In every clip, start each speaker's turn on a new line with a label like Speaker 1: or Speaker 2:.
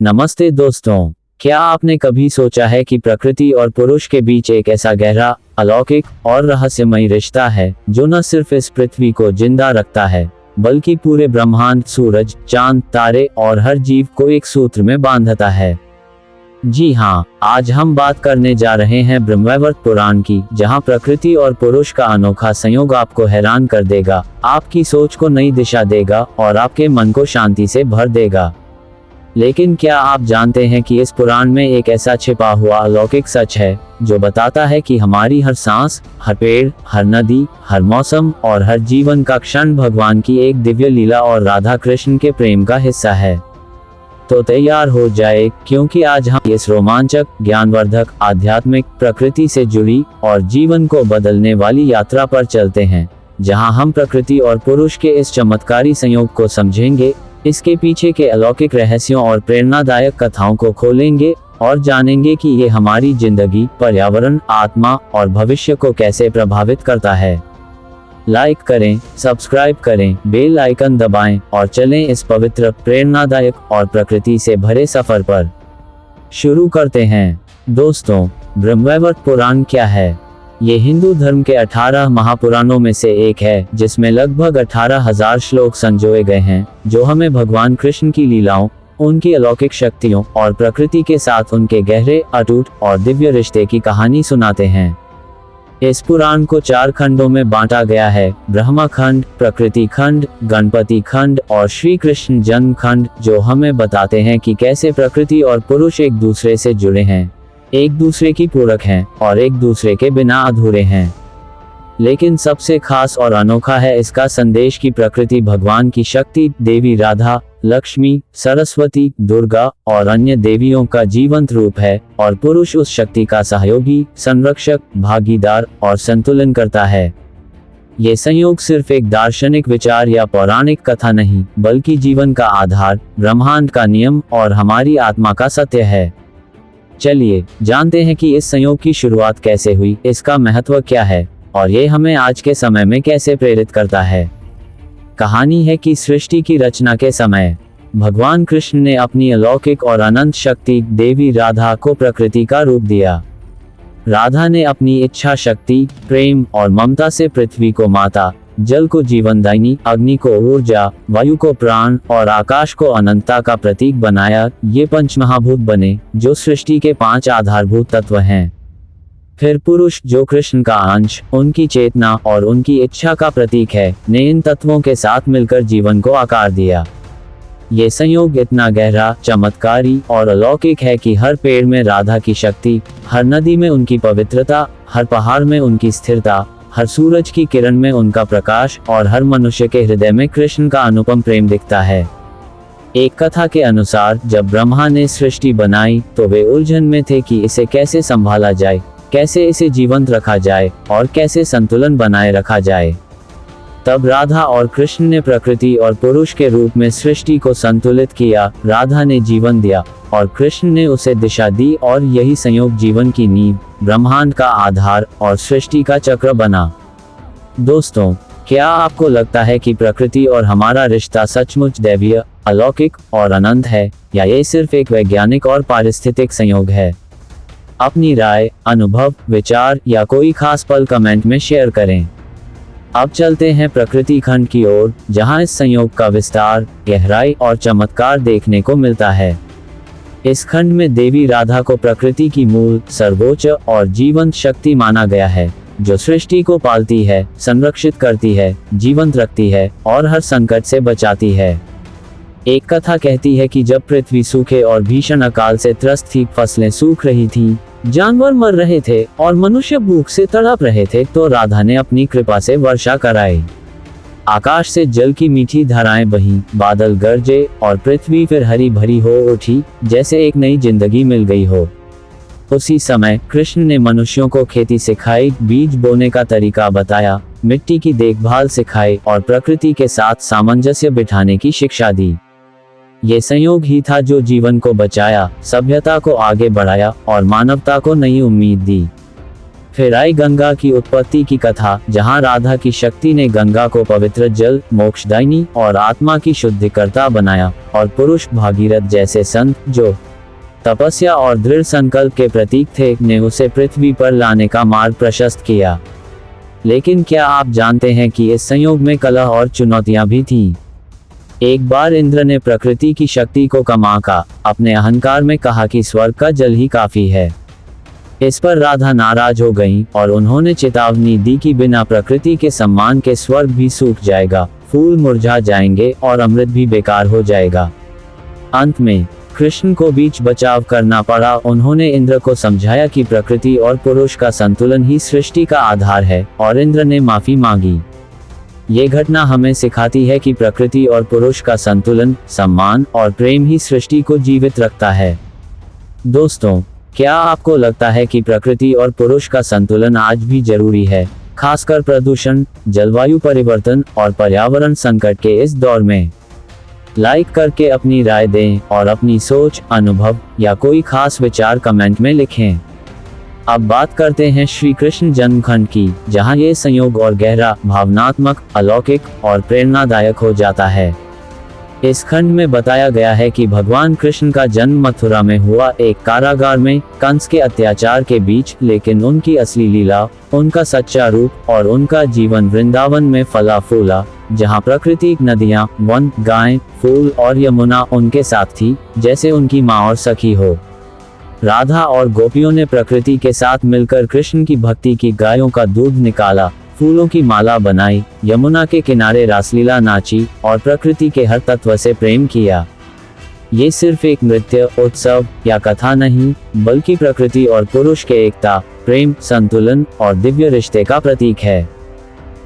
Speaker 1: नमस्ते दोस्तों, क्या आपने कभी सोचा है कि प्रकृति और पुरुष के बीच एक ऐसा गहरा, अलौकिक और रहस्यमय रिश्ता है जो न सिर्फ इस पृथ्वी को जिंदा रखता है बल्कि पूरे ब्रह्मांड, सूरज, चांद, तारे और हर जीव को एक सूत्र में बांधता है। जी हाँ, आज हम बात करने जा रहे हैं ब्रह्मवैवर्त पुराण की, जहाँ प्रकृति और पुरुष का अनोखा संयोग आपको हैरान कर देगा, आपकी सोच को नई दिशा देगा और आपके मन को शांति से भर देगा। लेकिन क्या आप जानते हैं कि इस पुराण में एक ऐसा छिपा हुआ अलौकिक सच है जो बताता है कि हमारी हर सांस, हर पेड़, हर नदी, हर मौसम और हर जीवन का क्षण भगवान की एक दिव्य लीला और राधा कृष्ण के प्रेम का हिस्सा है। तो तैयार हो जाए, क्योंकि आज हम इस रोमांचक, ज्ञानवर्धक, आध्यात्मिक, प्रकृति से जुड़ी और जीवन को बदलने वाली यात्रा पर चलते हैं, जहां हम प्रकृति और पुरुष के इस चमत्कारी संयोग को समझेंगे, इसके पीछे के अलौकिक रहस्यों और प्रेरणादायक कथाओं को खोलेंगे और जानेंगे कि ये हमारी जिंदगी, पर्यावरण, आत्मा और भविष्य को कैसे प्रभावित करता है। लाइक करें, सब्सक्राइब करें, बेल आइकन दबाएं और चलें इस पवित्र, प्रेरणादायक और प्रकृति से भरे सफर पर। शुरू करते हैं। दोस्तों, ब्रह्मवैवर्त पुराण क्या है? ये हिंदू धर्म के 18 महापुराणों में से एक है, जिसमें लगभग 18,000 श्लोक संजोए गए हैं, जो हमें भगवान कृष्ण की लीलाओं, उनकी अलौकिक शक्तियों और प्रकृति के साथ उनके गहरे, अटूट और दिव्य रिश्ते की कहानी सुनाते हैं। इस पुराण को 4 खंडों में बांटा गया है: ब्रह्मा खंड, प्रकृति खंड, गणपति खंड और श्री कृष्ण जन्म खंड, जो हमें बताते हैं कि कैसे प्रकृति और पुरुष एक दूसरे से जुड़े हैं, एक दूसरे की पूरक हैं और एक दूसरे के बिना अधूरे हैं। लेकिन सबसे खास और अनोखा है इसका संदेश कि प्रकृति भगवान की शक्ति, देवी राधा, लक्ष्मी, सरस्वती, दुर्गा और अन्य देवियों का जीवंत रूप है और पुरुष उस शक्ति का सहयोगी, संरक्षक, भागीदार और संतुलन करता है। ये संयोग सिर्फ एक दार्शनिक विचार या पौराणिक कथा नहीं, बल्कि जीवन का आधार, ब्रह्मांड का नियम और हमारी आत्मा का सत्य है। चलिए जानते हैं कि इस संयोग की शुरुआत कैसे हुई, इसका महत्व क्या है और ये हमें आज के समय में कैसे प्रेरित करता है। कहानी है कि सृष्टि की रचना के समय भगवान कृष्ण ने अपनी अलौकिक और अनंत शक्ति, देवी राधा को प्रकृति का रूप दिया। राधा ने अपनी इच्छा शक्ति, प्रेम और ममता से पृथ्वी को माता, जल को जीवनदायिनी, अग्नि को ऊर्जा, वायु को प्राण और आकाश को अनंतता का प्रतीक बनाया। ये पंचमहाभूत बने, जो सृष्टि के 5 आधारभूत तत्व हैं। फिर पुरुष, जो कृष्ण का अंश, उनकी चेतना और उनकी इच्छा का प्रतीक है, ने इन तत्वों के साथ मिलकर जीवन को आकार दिया। ये संयोग इतना गहरा, चमत्कारी और अलौकिक है कि हर पेड़ में राधा की शक्ति, हर नदी में उनकी पवित्रता, हर पहाड़ में उनकी स्थिरता, हर सूरज की किरण में उनका प्रकाश और हर मनुष्य के हृदय में कृष्ण का अनुपम प्रेम दिखता है। एक कथा के अनुसार जब ब्रह्मा ने सृष्टि बनाई तो वे उलझन में थे कि इसे कैसे संभाला जाए, कैसे इसे जीवंत रखा जाए और कैसे संतुलन बनाए रखा जाए। तब राधा और कृष्ण ने प्रकृति और पुरुष के रूप में सृष्टि को संतुलित किया। राधा ने जीवन दिया और कृष्ण ने उसे दिशा दी और यही संयोग जीवन की नींव, ब्रह्मांड का आधार और सृष्टि का चक्र बना। दोस्तों, क्या आपको लगता है कि प्रकृति और हमारा रिश्ता सचमुच दैवीय, अलौकिक और अनंत है, या ये सिर्फ एक वैज्ञानिक और पारिस्थितिक संयोग है? अपनी राय, अनुभव, विचार या कोई खास पल कमेंट में शेयर करें। अब चलते हैं प्रकृति खंड की ओर, जहां इस संयोग का विस्तार, गहराई और चमत्कार देखने को मिलता है। इस खंड में देवी राधा को प्रकृति की मूल, सर्वोच्च और जीवंत शक्ति माना गया है, जो सृष्टि को पालती है, संरक्षित करती है, जीवंत रखती है और हर संकट से बचाती है। एक कथा कहती है कि जब पृथ्वी सूखे और भीषण अकाल से त्रस्त थी, फसलें सूख रही थीं, जानवर मर रहे थे और मनुष्य भूख से तड़प रहे थे, तो राधा ने अपनी कृपा से वर्षा कराई। आकाश से जल की मीठी धाराएं बहीं, बादल गरजे और पृथ्वी फिर हरी भरी हो उठी, जैसे एक नई जिंदगी मिल गई हो। उसी समय कृष्ण ने मनुष्यों को खेती सिखाई, बीज बोने का तरीका बताया, मिट्टी की देखभाल सिखाई और प्रकृति के साथ सामंजस्य बिठाने की शिक्षा दी। ये संयोग ही था जो जीवन को बचाया, सभ्यता को आगे बढ़ाया और मानवता को नई उम्मीद दी। फिर आई गंगा की उत्पत्ति की कथा, जहां राधा की शक्ति ने गंगा को पवित्र जल, मोक्षदायिनी और आत्मा की शुद्धिकर्ता बनाया, और पुरुष भागीरथ जैसे संत, जो तपस्या और दृढ़ संकल्प के प्रतीक थे, ने उसे पृथ्वी पर लाने का मार्ग प्रशस्त किया। लेकिन क्या आप जानते हैं कि इस संयोग में कलह और चुनौतियां भी थीं? एक बार इंद्र ने प्रकृति की शक्ति को कम आंका, अपने अहंकार में कहा कि स्वर्ग का जल ही काफी है। इस पर राधा नाराज हो गईं और उन्होंने चेतावनी दी कि बिना प्रकृति के सम्मान के स्वर्ग भी सूख जाएगा, फूल मुरझा जाएंगे और अमृत भी बेकार हो जाएगा। अंत में कृष्ण को बीच बचाव करना पड़ा। उन्होंने इंद्र को समझाया कि प्रकृति और पुरुष का संतुलन ही सृष्टि का आधार है, और इंद्र ने माफी मांगी। ये घटना हमें सिखाती है कि प्रकृति और पुरुष का संतुलन, सम्मान और प्रेम ही सृष्टि को जीवित रखता है। दोस्तों, क्या आपको लगता है कि प्रकृति और पुरुष का संतुलन आज भी जरूरी है, खासकर प्रदूषण, जलवायु परिवर्तन और पर्यावरण संकट के इस दौर में? लाइक करके अपनी राय दें और अपनी सोच, अनुभव या कोई खास विचार कमेंट में लिखें। अब बात करते हैं श्री कृष्ण जन्मखंड की, जहां ये संयोग और गहरा, भावनात्मक, अलौकिक और प्रेरणादायक हो जाता है। इस खंड में बताया गया है कि भगवान कृष्ण का जन्म मथुरा में हुआ, एक कारागार में, कंस के अत्याचार के बीच, लेकिन उनकी असली लीला, उनका सच्चा रूप और उनका जीवन वृंदावन में फला फूला, जहां प्राकृतिक नदियां, वन, गायें, फूल और यमुना उनके साथ थी, जैसे उनकी माँ और सखी हो। राधा और गोपियों ने प्रकृति के साथ मिलकर कृष्ण की भक्ति की, गायों का दूध निकाला, फूलों की माला बनाई, यमुना के किनारे रासलीला नाची और प्रकृति के हर तत्व से प्रेम किया। ये सिर्फ एक नृत्य, उत्सव या कथा नहीं, बल्कि प्रकृति और पुरुष के एकता, प्रेम, संतुलन और दिव्य रिश्ते का प्रतीक है।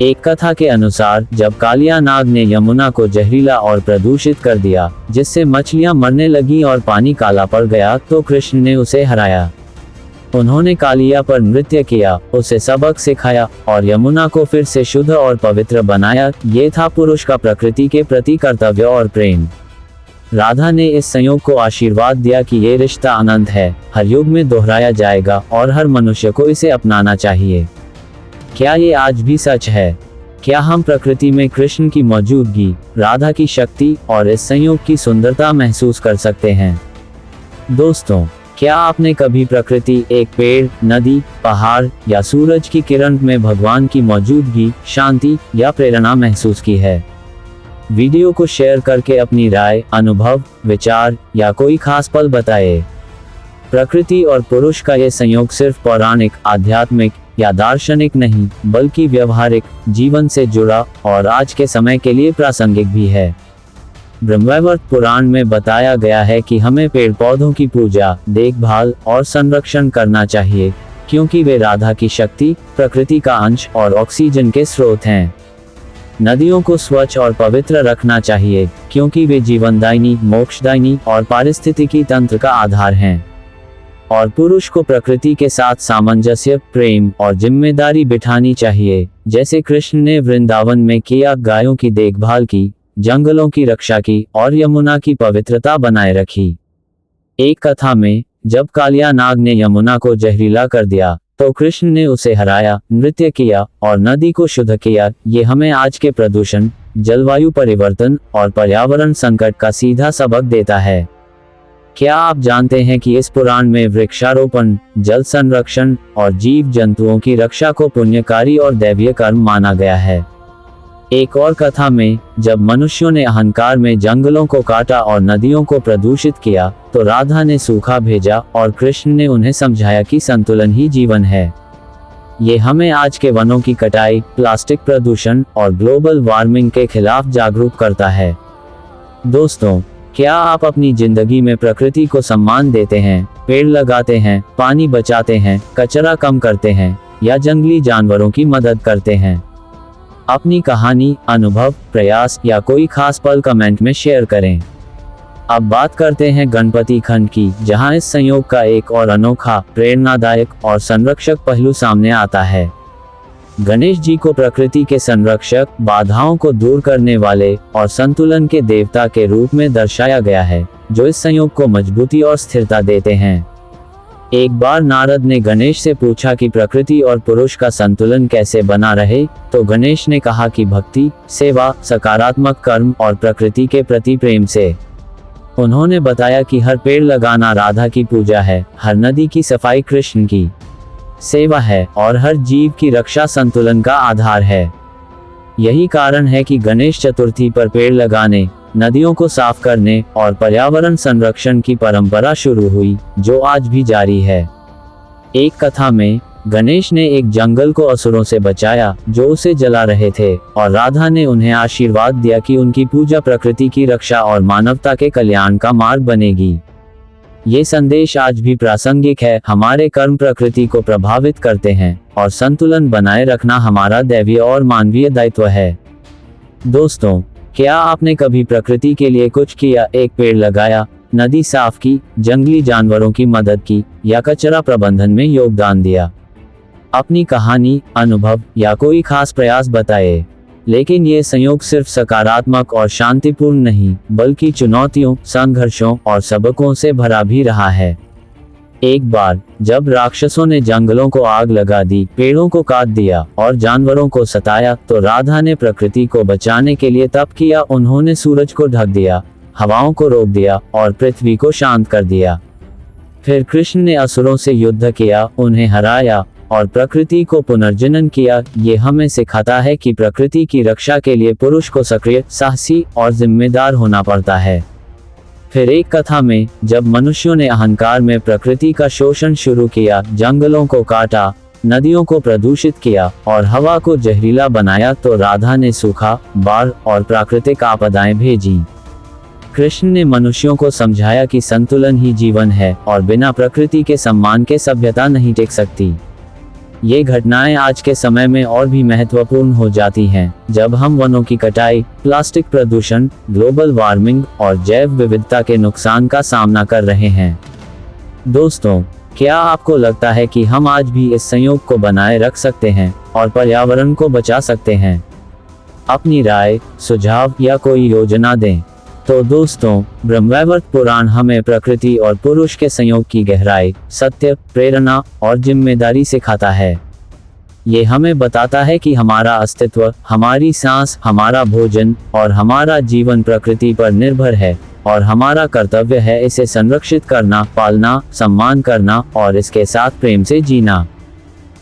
Speaker 1: एक कथा के अनुसार, जब कालिया नाग ने यमुना को जहरीला और प्रदूषित कर दिया, जिससे मछलियां मरने लगीं और पानी काला पड़ गया, तो कृष्ण ने उसे हराया। उन्होंने कालिया पर नृत्य किया, उसे सबक सिखाया और यमुना को फिर से शुद्ध और पवित्र बनाया। ये था पुरुष का प्रकृति के प्रति कर्तव्य और प्रेम। राधा ने इस संयोग को आशीर्वाद दिया कि ये रिश्ता अनंत है, हर युग में दोहराया जाएगा और हर मनुष्य को इसे अपनाना चाहिए। क्या ये आज भी सच है? क्या हम प्रकृति में कृष्ण की मौजूदगी, राधा की शक्ति और इस संयोग की सुंदरता महसूस कर सकते हैं? दोस्तों, क्या आपने कभी प्रकृति, एक पेड़, नदी, पहाड़ या सूरज की किरण में भगवान की मौजूदगी, शांति या प्रेरणा महसूस की है? वीडियो को शेयर करके अपनी राय, अनुभव, विचार या कोई खास पल बताएं। प्रकृति और पुरुष का ये संयोग सिर्फ पौराणिक, आध्यात्मिक या दार्शनिक नहीं, बल्कि व्यवहारिक, जीवन से जुड़ा और आज के समय के लिए प्रासंगिक भी है। ब्रह्मवैवर्त पुराण में बताया गया है कि हमें पेड़ पौधों की पूजा, देखभाल और संरक्षण करना चाहिए, क्योंकि वे राधा की शक्ति, प्रकृति का अंश और ऑक्सीजन के स्रोत हैं। नदियों को स्वच्छ और पवित्र रखना चाहिए, क्योंकि वे जीवनदायिनी, मोक्षदायिनी और पारिस्थितिकी तंत्र का आधार हैं। और पुरुष को प्रकृति के साथ सामंजस्य, प्रेम और जिम्मेदारी बिठानी चाहिए, जैसे कृष्ण ने वृंदावन में किया, गायों की देखभाल की, जंगलों की रक्षा की और यमुना की पवित्रता बनाए रखी। एक कथा में, जब कालिया नाग ने यमुना को जहरीला कर दिया, तो कृष्ण ने उसे हराया, नृत्य किया और नदी को शुद्ध किया। ये हमें आज के प्रदूषण, जलवायु परिवर्तन और पर्यावरण संकट का सीधा सबक देता है। क्या आप जानते हैं कि इस पुराण में वृक्षारोपण, जल संरक्षण और जीव जंतुओं की रक्षा को पुण्यकारी और दैवीय कर्म माना गया है? एक और कथा में, जब मनुष्यों ने अहंकार में जंगलों को काटा और नदियों को प्रदूषित किया, तो राधा ने सूखा भेजा और कृष्ण ने उन्हें समझाया कि संतुलन ही जीवन है। ये हमें आज के वनों की कटाई, प्लास्टिक प्रदूषण और ग्लोबल वार्मिंग के खिलाफ जागरूक करता है। दोस्तों, क्या आप अपनी जिंदगी में प्रकृति को सम्मान देते हैं, पेड़ लगाते हैं, पानी बचाते हैं, कचरा कम करते हैं या जंगली जानवरों की मदद करते हैं? अपनी कहानी, अनुभव, प्रयास या कोई खास पल कमेंट में शेयर करें। अब बात करते हैं गणपति खंड की, जहां इस संयोग का एक और अनोखा, प्रेरणादायक और संरक्षक पहलू सामने आता है। गणेश जी को प्रकृति के संरक्षक, बाधाओं को दूर करने वाले और संतुलन के देवता के रूप में दर्शाया गया है, जो इस संयोग को मजबूती और स्थिरता देते हैं। एक बार नारद ने गणेश से पूछा कि प्रकृति और पुरुष का संतुलन कैसे बना रहे, तो गणेश ने कहा कि भक्ति, सेवा, सकारात्मक कर्म और प्रकृति के प्रति प्रेम से। उन्होंने बताया कि हर पेड़ लगाना राधा की पूजा है, हर नदी की सफाई कृष्ण की सेवा है और हर जीव की रक्षा संतुलन का आधार है। यही कारण है कि गणेश चतुर्थी पर पेड़ लगाने, नदियों को साफ करने और पर्यावरण संरक्षण की परंपरा शुरू हुई, जो आज भी जारी है। एक कथा में गणेश ने एक जंगल को असुरों से बचाया जो उसे जला रहे थे, और राधा ने उन्हें आशीर्वाद दिया कि उनकी पूजा प्रकृति की रक्षा और मानवता के कल्याण का मार्ग बनेगी। ये संदेश आज भी प्रासंगिक है। हमारे कर्म प्रकृति को प्रभावित करते हैं और संतुलन बनाए रखना हमारा दैवीय और मानवीय दायित्व है। दोस्तों, क्या आपने कभी प्रकृति के लिए कुछ किया? एक पेड़ लगाया, नदी साफ की, जंगली जानवरों की मदद की या कचरा प्रबंधन में योगदान दिया? अपनी कहानी, अनुभव या कोई खास प्रयास बताएं। लेकिन ये संयोग सिर्फ सकारात्मक और शांतिपूर्ण नहीं, बल्कि चुनौतियों, संघर्षों और सबकों से भरा भी रहा है। एक बार जब राक्षसों ने जंगलों को आग लगा दी, पेड़ों को काट दिया और जानवरों को सताया, तो राधा ने प्रकृति को बचाने के लिए तप किया। उन्होंने सूरज को ढक दिया, हवाओं को रोक दिया और पृथ्वी को शांत कर दिया। फिर कृष्ण ने असुरों से युद्ध किया, उन्हें हराया और प्रकृति को पुनर्जनन किया। ये हमें सिखाता है कि प्रकृति की रक्षा के लिए पुरुष को सक्रिय, साहसी और जिम्मेदार होना पड़ता है। फिर एक कथा में जब मनुष्यों ने अहंकार में प्रकृति का शोषण शुरू किया, जंगलों को काटा, नदियों को प्रदूषित किया और हवा को जहरीला बनाया, तो राधा ने सूखा, बाढ़ और प्राकृतिक आपदाएं भेजी। कृष्ण ने मनुष्यों को समझाया कि संतुलन ही जीवन है और बिना प्रकृति के सम्मान के सभ्यता नहीं टिक सकती। ये घटनाएं आज के समय में और भी महत्वपूर्ण हो जाती हैं, जब हम वनों की कटाई, प्लास्टिक प्रदूषण, ग्लोबल वार्मिंग और जैव विविधता के नुकसान का सामना कर रहे हैं। दोस्तों, क्या आपको लगता है कि हम आज भी इस संयोग को बनाए रख सकते हैं और पर्यावरण को बचा सकते हैं? अपनी राय, सुझाव या कोई योजना दें। तो दोस्तों, ब्रह्मवैवर्त पुराण हमें प्रकृति और पुरुष के संयोग की गहराई, सत्य, प्रेरणा और जिम्मेदारी सिखाता है। ये हमें बताता है कि हमारा अस्तित्व, हमारी सांस, हमारा भोजन और हमारा जीवन प्रकृति पर निर्भर है और हमारा कर्तव्य है इसे संरक्षित करना, पालना, सम्मान करना और इसके साथ प्रेम से जीना।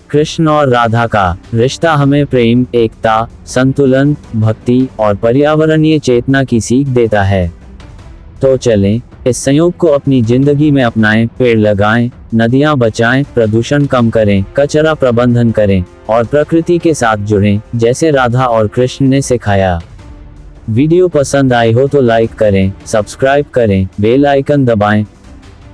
Speaker 1: कृष्ण और राधा का रिश्ता हमें प्रेम, एकता, संतुलन, भक्ति और पर्यावरणीय चेतना की सीख देता है। तो चलें, इस संयोग को अपनी जिंदगी में अपनाएं, पेड़ लगाएं, नदियां बचाएं, प्रदूषण कम करें, कचरा प्रबंधन करें और प्रकृति के साथ जुड़ें, जैसे राधा और कृष्ण ने सिखाया। वीडियो पसंद आई हो तो लाइक करें, सब्सक्राइब करें, बेल आइकन दबाएं।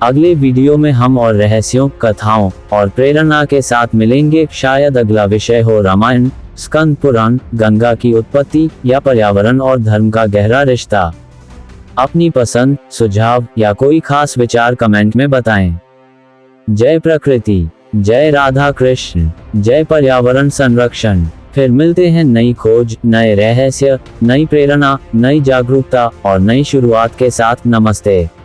Speaker 1: अगले वीडियो में हम और रहस्यों, कथाओं और प्रेरणा के साथ मिलेंगे। शायद अगला विषय हो रामायण, स्कंद पुराण, गंगा की उत्पत्ति या पर्यावरण और धर्म का गहरा रिश्ता। अपनी पसंद, सुझाव या कोई खास विचार कमेंट में बताएं। जय प्रकृति, जय राधा कृष्ण, जय पर्यावरण संरक्षण। फिर मिलते हैं नई खोज, नए रहस्य, नई प्रेरणा, नई जागरूकता और नई शुरुआत के साथ। नमस्ते।